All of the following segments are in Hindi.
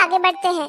आगे बढ़ते हैं।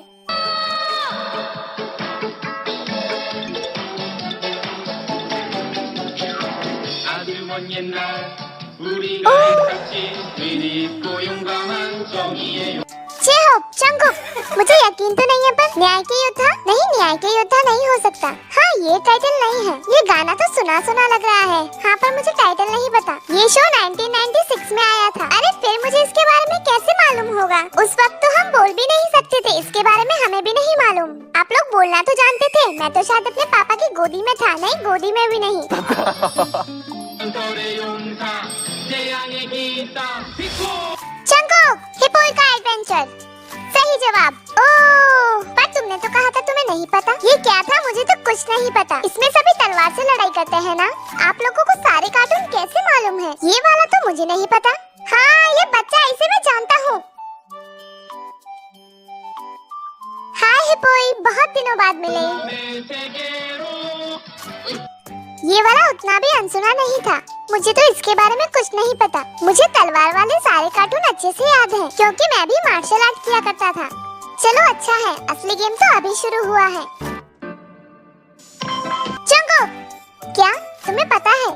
जंगकुक, मुझे यकीन तो नहीं है पर न्याय के योद्धा? नहीं, न्याय के योद्धा नहीं हो सकता। हाँ, ये टाइटल नहीं है। ये गाना तो सुना सुना लग रहा है। हाँ, पर मुझे टाइटल नहीं पता। ये शो 1996 में आया था। अरे फिर मुझे इसके बारे में कैसे मालूम होगा? उस वक्त तो हम बोल भी नहीं सकते थे। इसके बारे में हमें भी नहीं मालूम। आप लोग बोलना तो जानते थे। मैं तो शायद अपने पापा की गोदी में था। नहीं, गोदी में भी नहीं। जंगकुक, हिप्पो का एडवेंचर। सही जवाब। ओह, पर तुमने तो कहा था तुम्हें नहीं पता। ये क्या था? मुझे तो कुछ नहीं पता। इसमें सभी तलवार से लड़ाई करते हैं ना? आप लोगों को सारे कार्टून कैसे मालूम है? ये वाला तो मुझे नहीं पता। हाँ, ये बच्चा, इसे मैं जानता हूँ। हाय हिप्पोई, बहुत दिनों बाद मिले। ये वाला उतना भी अनसुना नहीं था। मुझे तो इसके बारे में कुछ नहीं पता। मुझे तलवार वाले सारे कार्टून अच्छे से याद हैं, क्योंकि मैं भी मार्शल आर्ट किया करता था। चलो अच्छा है, असली गेम तो अभी शुरू हुआ है। जंगकुक, क्या तुम्हें पता है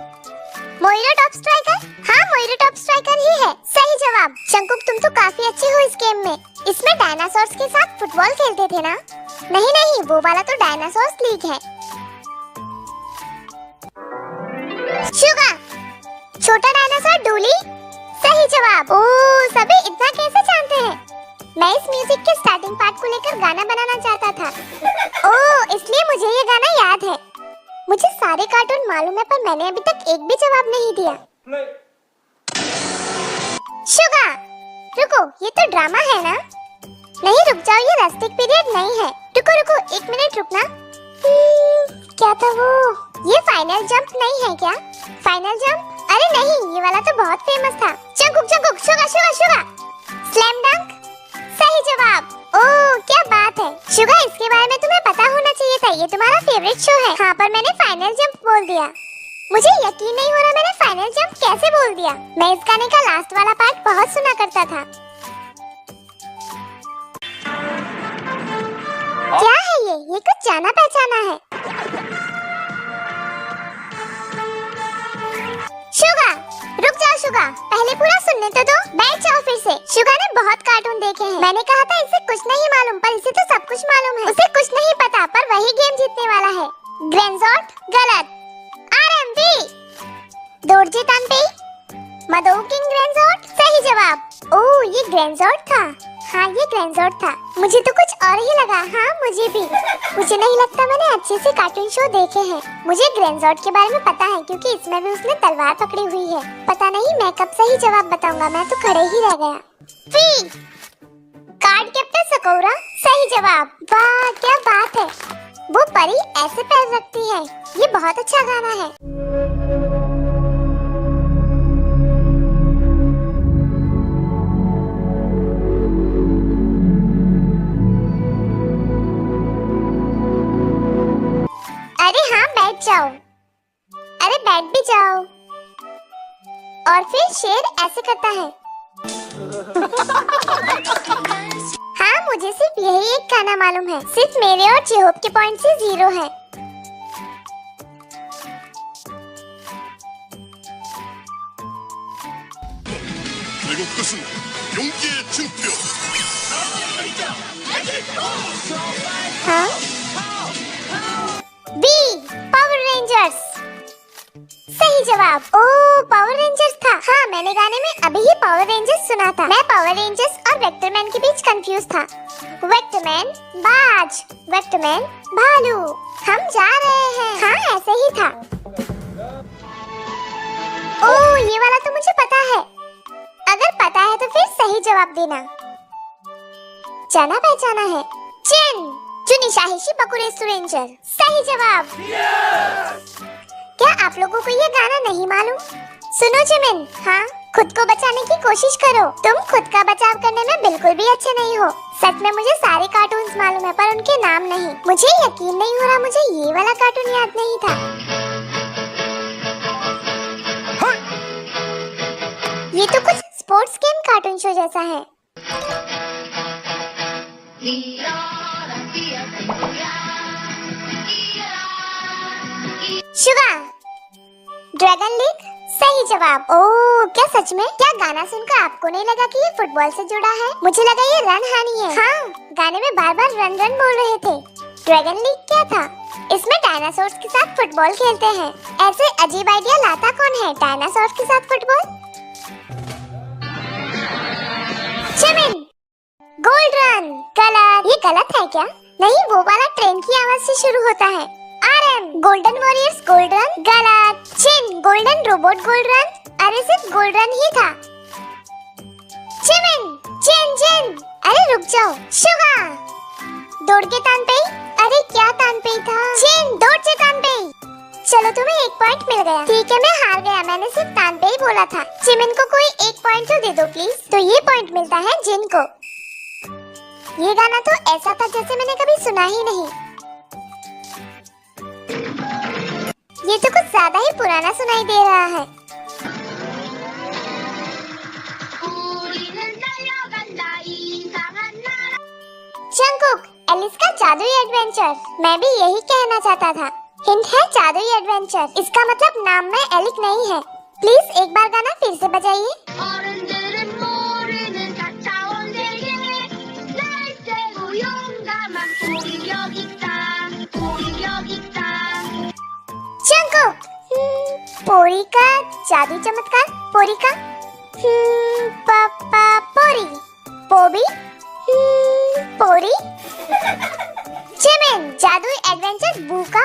मोइरो टॉप स्ट्राइकर? हाँ, मोइरो टॉप स्ट्राइकर ही है। सही जवाब। जंगकुक, तुम तो काफी अच्छे हो इस गेम में। इसमें डायनासोर्स के साथ फुटबॉल खेलते थे ना? नहीं नहीं, वो वाला तो डायनासोर्स लीग है। शुगा, छोटा डायनासोर डूली। सही जवाब। ओह, सभी इतना कैसे जानते हैं? मैं इस म्यूजिक के स्टार्टिंग पार्ट को लेकर गाना बनाना चाहता था। ओह, इसलिए मुझे ये गाना याद है। मुझे सारे कार्टून मालूम है, पर मैंने अभी तक एक भी जवाब नहीं दिया। शुगा, रुको, ये तो ड्रामा है ना? नहीं, रुक जाओ, ये रस्टिक पीरियड नहीं है। रुको रुको, 1 मिनट रुकना। क्या था वो? ये फाइनल जंप नहीं है क्या? Final jump? अरे नहीं, ये वाला तो बहुत फेमस था। Jungkook Jungkook, Suga Suga Suga, slam डंक। सही जवाब। ओह, क्या बात है शुगा, इसके बारे में तुम्हें पता होना चाहिए था। ये तुम्हारा फेवरेट शो है। हाँ, पर मैंने फाइनल जंप बोल दिया। मुझे यकीन नहीं हो रहा मैंने फाइनल जंप कैसे बोल दिया। मैं इस गाने का लास्ट वाला पार्ट बहुत सुना करता था। क्या है ये कुछ जाना पहचाना है। शुगा, रुक जाओ शुगा, पहले पूरा सुनने तो दो। बैठ जाओ फिर से। शुगा ने बहुत कार्टून देखे हैं। मैंने कहा था इसे कुछ नहीं मालूम, पर इसे तो सब कुछ मालूम है। उसे कुछ नहीं पता, पर वही गेम जीतने वाला है। ग्रेंजॉट गलत। आरएमबी दोरजे तानपेई, मदो किंग ग्रेंजॉट। सही जवाब। ओह, ये ग्रेंजॉट था। हाँ, ये ग्रेंजॉट था। मुझे तो कुछ और ही लगा। हाँ, मुझे भी। मुझे नहीं लगता मैंने अच्छे से कार्टून शो देखे हैं। मुझे ग्रेंजॉट के बारे में पता है, क्योंकि इसमें भी उसने तलवार पकड़ी हुई है। पता नहीं मैं कब सही जवाब बताऊंगा, मैं तो खड़े ही रह गया। फी कार्ड कैप्टन सकौरा। सही जवाब। वाह, क्या बात है। वो परी ऐसे पैर रखती है। ये बहुत अच्छा गाना है। अरे हाँ, बैठ जाओ। अरे बैठ भी जाओ। और फिर शेर ऐसे करता है। हाँ, मुझे सिर्फ यही एक गाना मालूम है। सिर्फ मेरे और जेहोब के पॉइंट से 0 है। हाँ? B Power Rangers. सही जवाब। ओह, पावर रेंजर्स था। हाँ, मैंने गाने में अभी ही पावर रेंजर्स सुना था। मैं पावर रेंजर्स और वेक्टरमैन के बीच कंफ्यूज था। वेक्टरमैन बाज, वेक्टरमैन भालू। हम जा रहे हैं। हाँ, ऐसे ही था। ओह, ये वाला तो मुझे पता है। अगर पता है तो फिर सही जवाब देना। जाना पहचाना है। चिन जुनिशाहिशी बकुरेसु रेंजर। सही जवाब। क्या आप लोगों को ये गाना नहीं मालूम? सुनो जिमिन, हाँ, खुद को बचाने की कोशिश करो। तुम खुद का बचाव करने में बिल्कुल भी अच्छे नहीं हो। सच में मुझे सारे कार्टून्स मालूम है, पर उनके नाम नहीं। मुझे यकीन नहीं हो रहा मुझे ये वाला कार्टून याद नहीं था। ये तो कुछ स्पोर्ट्स गेम कार्टून शो जैसा है। शुगा, ड्रैगन लीग सही जवाब। ओह, क्या सच में? क्या गाना सुनकर आपको नहीं लगा कि ये फुटबॉल से जुड़ा है? मुझे लगा ये रन हानी है। हाँ, गाने में बार बार रन रन बोल रहे थे। ड्रैगन लीग क्या था? इसमें डायनासोर्स के साथ फुटबॉल खेलते हैं। ऐसे अजीब आइडिया लाता कौन है डायनासोर्स के साथ फुटबॉल? चिमिन, gold run. गलत। ये गलत है क्या? नहीं, वो वाला ट्रेन की आवाज से शुरू होता है। RM, golden warriors gold run. गलत। चिन, गोल्डन रोबोट गोल्ड रन। अरे सिर्फ गोल्ड रन ही था। चिमिन, चिन चिन। अरे रुक जाओ। शुगा, दौड़ के तान पे। अरे क्या तान पे था? चिन, दौड़ से तान पे। चलो तुम्हें एक पॉइंट मिल गया। ठीक है, मैं हार गया। मैंने सिर्फ तान पे ही बोला था। चिमिन को कोई एक पॉइंट तो दे दो प्लीज। तो ये पॉइंट मिलता है जिन को। ये गाना तो ऐसा था जैसे मैंने कभी सुना ही नहीं। ये तो कुछ ज्यादा ही पुराना सुनाई दे रहा है। जंगकुक, एलिस का जादुई एडवेंचर। मैं भी यही कहना चाहता था। हिंट है जादुई एडवेंचर। इसका मतलब नाम में एलिक नहीं है। प्लीज एक बार गाना फिर से बजाइए। जंगकुक, पोरी का जादू चमत्कार। पोरी का पापा पोरी। पोबी, पोरी। जिमिन, जादुई एडवेंचर बू का।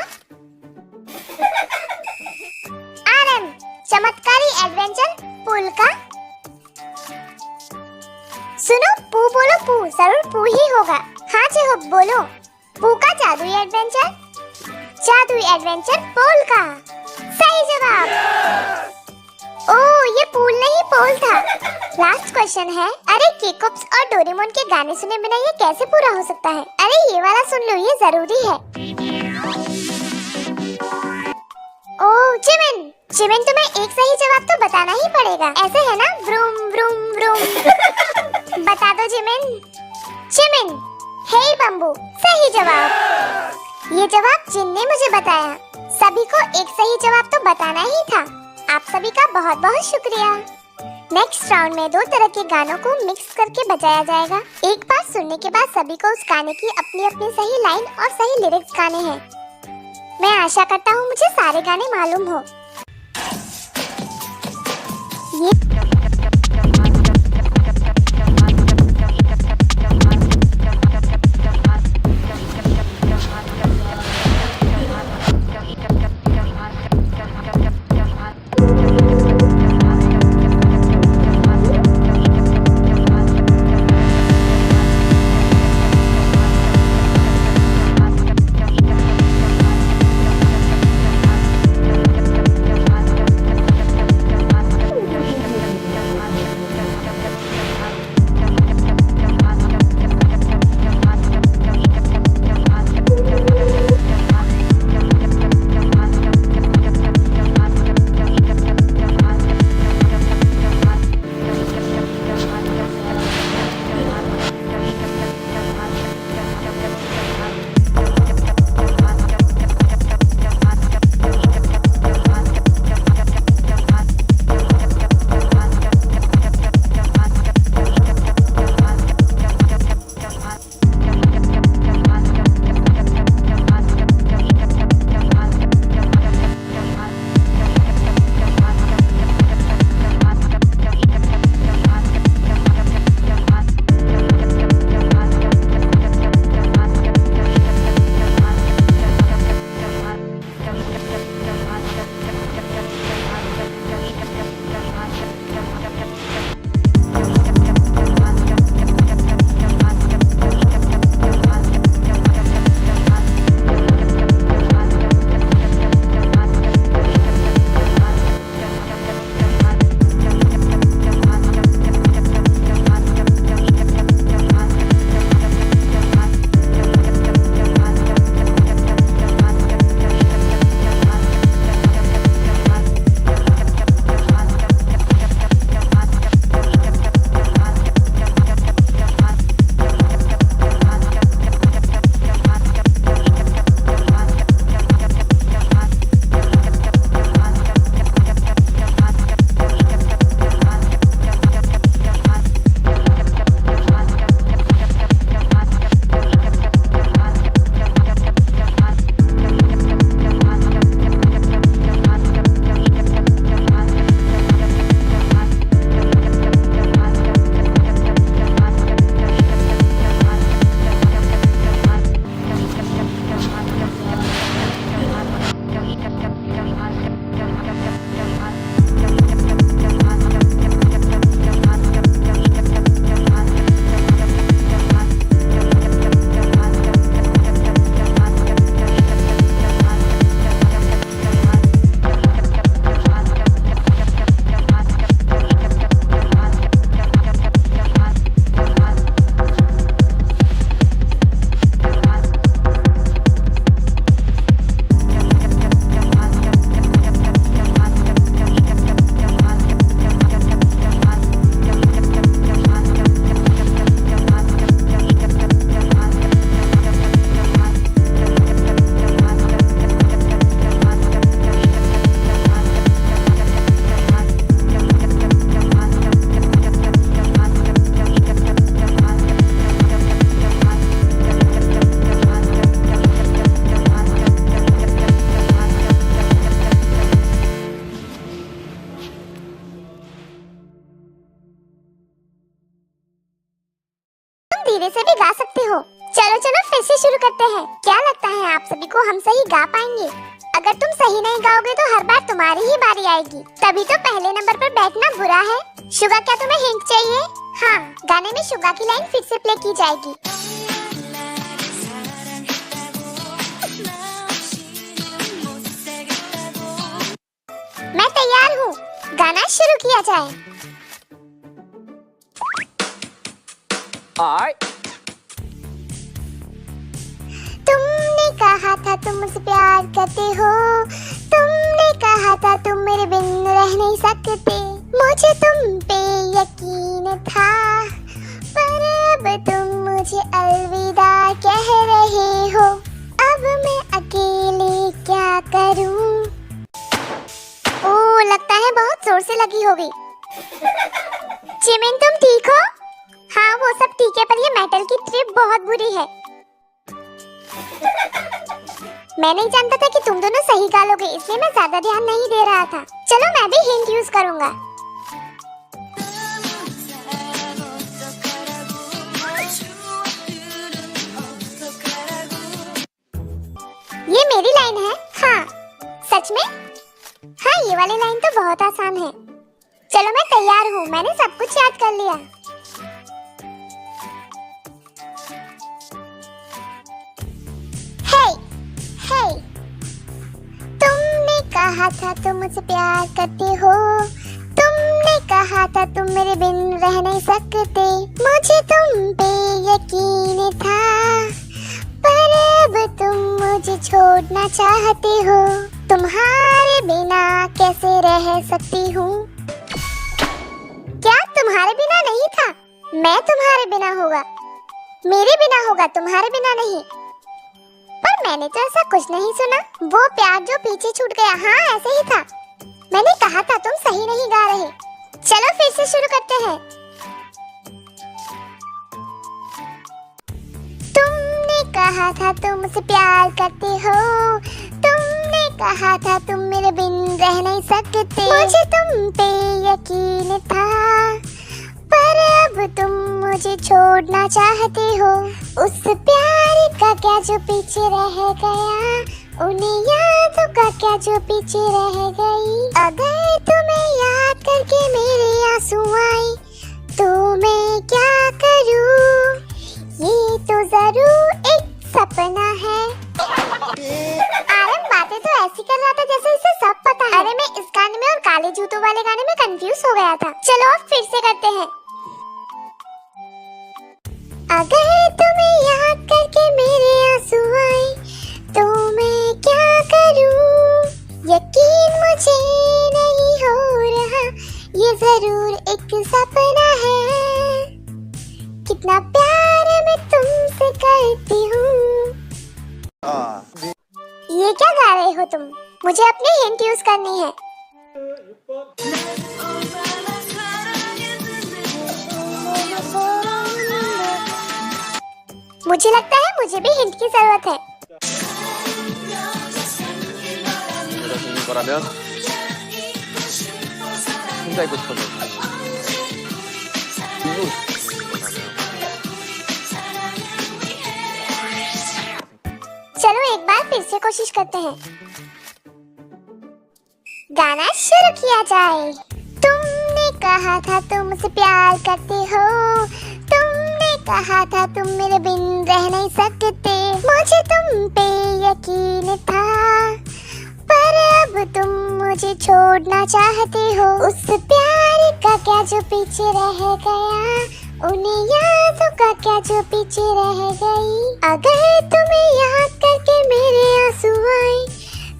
आरएम, चमत्कारी एडवेंचर पुल का। सुनो, पू बोलो। पू जरूर पू ही होगा। हाँ जी हो, बोलो। पू का जादुई एडवेंचर। जादुई एडवेंचर पोल का। सही जवाब। ओह, ये पूल नहीं पोल था। लास्ट क्वेश्चन है। अरे केकॉप्स और डोरेमोन के गाने सुने बिना ये कैसे पूरा हो सकता है? अरे ये वाला सुन लो, ये जरूरी है। ओह जिमिन, जिमिन तुम्हें एक सही जवाब तो बताना ही पड़ेगा। ऐसे है ना, व्रूम व्रूम व्रूम। बता दो जिमिन। जिमिन, हे बम्बू। सही जवाब। ये जवाब जिन ने मुझे बताया। सभी को एक सही जवाब तो बताना ही था। आप सभी का बहुत बहुत शुक्रिया। नेक्स्ट राउंड में 2 तरह के गानों को मिक्स करके बजाया जाएगा। एक बार सुनने के बाद सभी को उस गाने की अपनी अपनी सही लाइन और सही लिरिक्स गाने हैं। मैं आशा करता हूँ मुझे सारे गाने मालूम हो। ये गा सकते हो। चलो चलो फिर से शुरू करते हैं। क्या लगता है आप सभी को हम सही गा पाएंगे? अगर तुम सही नहीं गाओगे तो हर बार तुम्हारी ही बारी आएगी, तभी तो पहले नंबर पर बैठना बुरा है। शुगा, क्या तुम्हें हिंट चाहिए? हाँ, गाने में शुगा की लाइन फिर से प्ले की जाएगी। मैं तैयार हूँ, गाना शुरू किया जाए। तुमने कहा था तुम मुझसे प्यार करते हो, तुमने कहा था तुम मेरे बिन रह नहीं सकते। मुझे तुम पे यकीन था, पर अब तुम मुझे अलविदा कह रहे हो। अब मैं अकेले क्या करूं? ओह, लगता है बहुत जोर से लगी होगी। जिमिन, तुम ठीक हो? हाँ, वो सब ठीक है, पर ये मेटल की ट्रिप बहुत बुरी है। मैं नहीं जानता था कि तुम दोनों सही गा लोगे, इसलिए मैं ज्यादा ध्यान नहीं दे रहा था। चलो मैं भी हिंट यूज करूंगा। ये मेरी लाइन है? हाँ, सच में? हाँ, ये वाली लाइन तो बहुत आसान है। चलो मैं तैयार हूँ, मैंने सब कुछ याद कर लिया। तुमने कहा था तुम मुझसे प्यार करते हो, तुमने कहा था तुम मेरे बिन रह नहीं सकते। मुझे तुम पे यकीन था, पर अब तुम मुझे छोड़ना चाहते हो। तुम्हारे बिना कैसे रह सकती हूँ? क्या तुम्हारे बिना नहीं था? मैं तुम्हारे बिना होगा, मेरे बिना होगा, तुम्हारे बिना नहीं। पर मैंने तो ऐसा कुछ नहीं सुना। वो प्यार जो पीछे छूट गया, हाँ ऐसे ही था। मैंने कहा था तुम सही नहीं गा रहे। चलो फिर से शुरू करते हैं। तुमने कहा था तुम मुझसे प्यार करते हो, तुमने कहा था तुम मेरे बिन रह नहीं सकते। मुझे तुम पे यकीन था, पर अब तुम मुझे छोड़ना चाहते हो। उस प्यार का क्या जो पीछे रह गया, उन्हें यादों का क्या जो पीछे रह गई। अगर तुम्हें याद करके मेरे आंसू आए तो मैं क्या करूं? ये तो जरूर एक सपना है। आरम बातें तो ऐसी कर रहा था जैसे इसे सब पता है। अरे मैं इस गाने में और काले जूतों वाले गाने में कंफ्यूज हो गया था। चलो अब फिर से करते हैं। अगर तुम्हें याद करके मेरे आंसू आए तो मैं क्या करूं? यकीन मुझे नहीं हो रहा, ये जरूर एक सपना है। कितना प्यार मैं तुमसे करती हूँ। ये क्या गा रहे हो तुम? मुझे अपनी हिंट यूज करनी है। मुझे लगता है मुझे भी हिंट की जरूरत है। 거라면 혼자 입고 싶어서 चलो एक बार फिर से कोशिश करते हैं। गाना शुरू किया जाए। तुमने कहा था तुम मुझसे प्यार करते हो, तुमने कहा था तुम मेरे बिन रह नहीं सकते। मुझे तुम पे यकीन था, पर अब तुम मुझे छोड़ना चाहते हो। उस प्यार का क्या जो पीछे रह गया, उन्हें यादों का क्या जो पीछे रह गई। अगर तुम्हें याद करके मेरे आंसू आए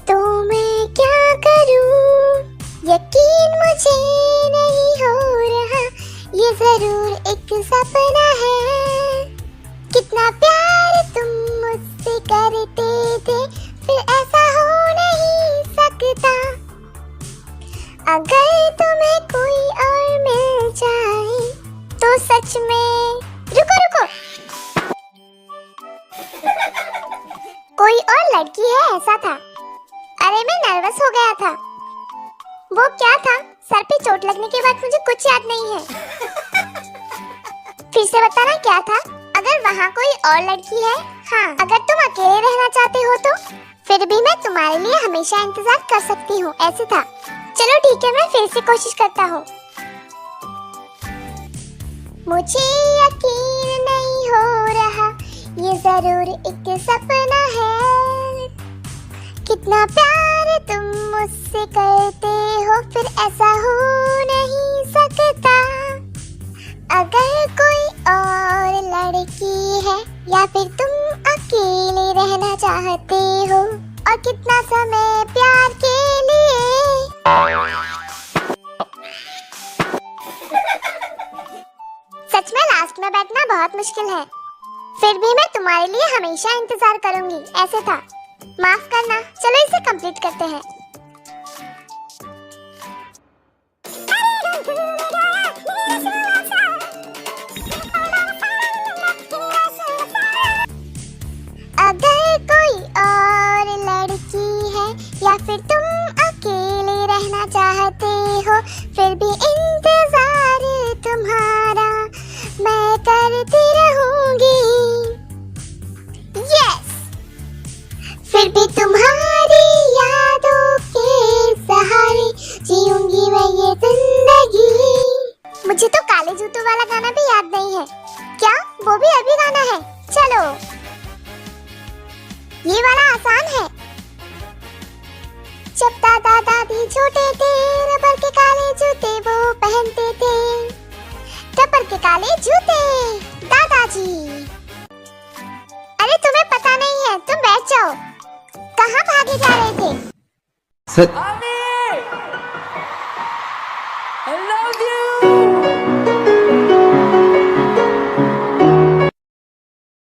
तो मैं क्या करूं? यकीन मुझे नहीं हो रहा, ये जरूर एक सपना है। कितना प्यार तुम मुझसे करते थे, फिर ऐसा हो नहीं सकता। अगर तुम्हें कोई और मिल जाए तो सच में। रुको रुको, कोई और लड़की है ऐसा था। अरे मैं नर्वस हो गया था। वो क्या था? सर पे चोट लगने के बाद मुझे कुछ याद नहीं है। फिर से बताना क्या था? अगर अगर वहाँ कोई और लड़की है, हाँ, अगर तुम अकेले रहना चाहते हो तो फिर भी मैं तुम्हारे लिए हमेशा इंतजार कर सकती हूँ, ऐसे था। चलो ठीक है, मैं फिर से कोशिश करता हूँ। मुझे यकीन नहीं हो रहा, ये जरूर एक सपना है। कितना प्यार तुम मुझसे करते हो, फिर ऐसा हो नहीं सकता। अगर कोई और लड़की है या फिर तुम अकेले रहना चाहते हो, और कितना समय प्यार के लिए। सच में लास्ट में बैठना बहुत मुश्किल है, फिर भी मैं तुम्हारे लिए हमेशा इंतजार करूंगी, ऐसे था। माफ करना, चलो इसे कंप्लीट करते हैं। अगर कोई और लड़की है या फिर तुम अकेले रहना चाहते हो, फिर भी इंतजार तुम्हारा मैं करती रहूंगी। यस, फिर भी तुम्हारी यादों के सहारे जीऊंगी मैं ये जिंदगी। मुझे तो काले जूतों वाला गाना भी याद नहीं है। क्या वो भी अभी गाना है? चलो ये वाला आसान है। जब दादा दादी छोटे थे, रबर के काले जूते वो पहनते थे। रबर के काले जूते, दादाजी। अरे तुम्हें पता नहीं है, तुम बैठ जाओ। कहाँ भागे जा रहे थे?